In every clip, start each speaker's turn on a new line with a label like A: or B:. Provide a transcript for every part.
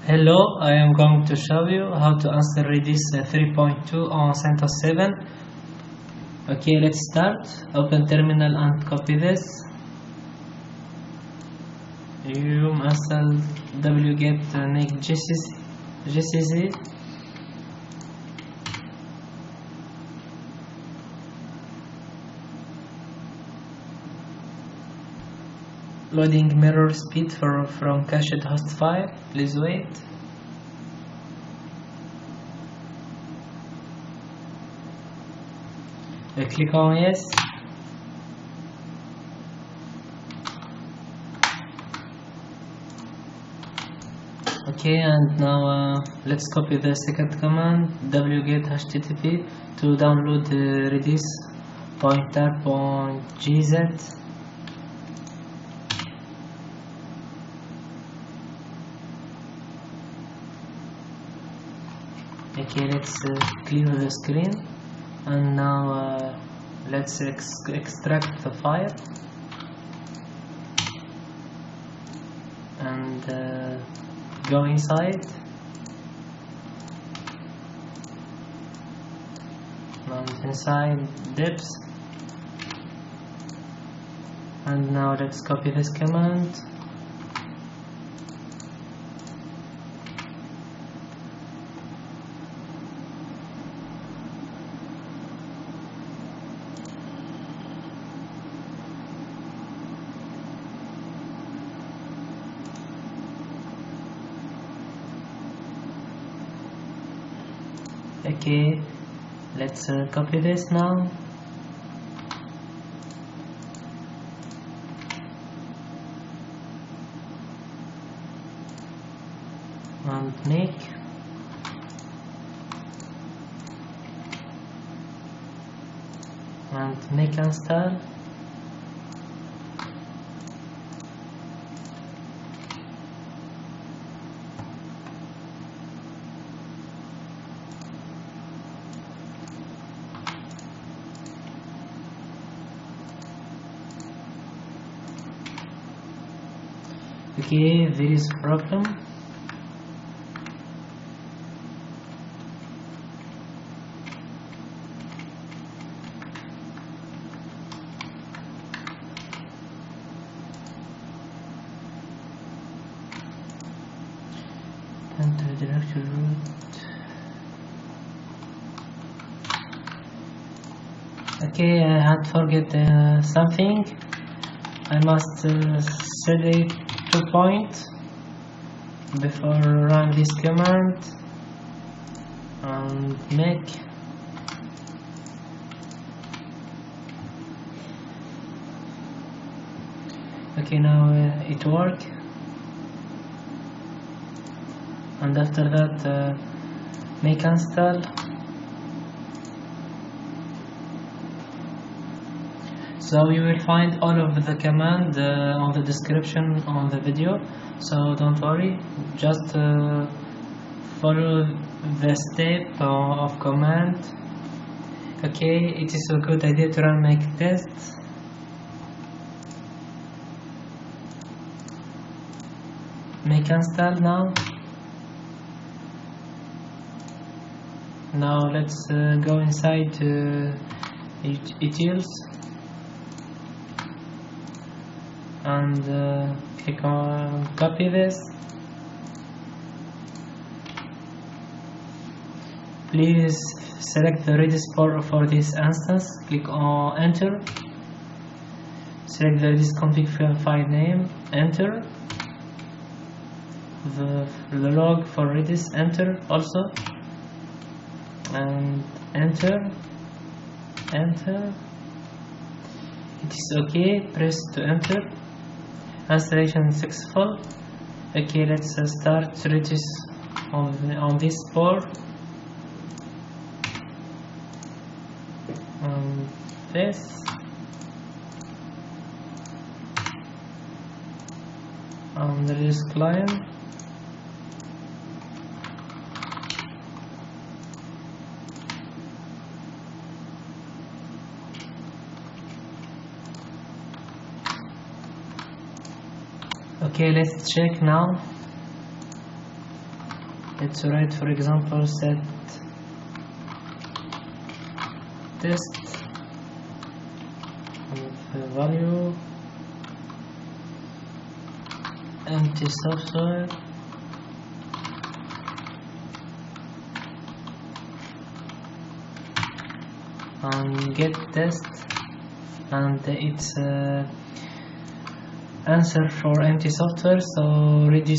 A: Hello, I am going to show you how to answer redis 3.2 on CentOs 7. Okay, let's start. Open terminal and copy this. You install wget make gcc. Loading mirror speed from cached host file. Please wait. Click on yes. Okay, and now let's copy the second command wget http to download the redis pointer.gz. Okay, let's clear the screen, and now let's extract the file and go inside and inside deps, and now let's copy this command. Okay, let's copy this now. And make install. Okay, there is a problem. Enter directory root. Okay, I had forget something. I must set it to point before run this command and make. Okay, now it works. And after that make install. So you will find all of the command on the description on the video, so don't worry, just follow the step of command. Okay, it is a good idea to run make tests. Make install now. Now let's go inside utils and click on copy this. Please select the redis for this instance. Click on enter. Select the redis config file name. Enter. The log for redis. Enter also. And enter. It is okay. Press to enter. Installation successful. Okay, let's start redis on this port. This on the redis-cli. Okay, let's check now. let's write for example set test with value empty software and get test, and it's answer for empty software, so redis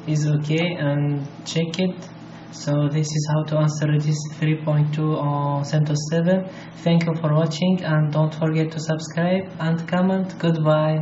A: is okay and check it. So this is how to answer redis 3.2 on CentOs 7. Thank you for watching and don't forget to subscribe and comment. Goodbye.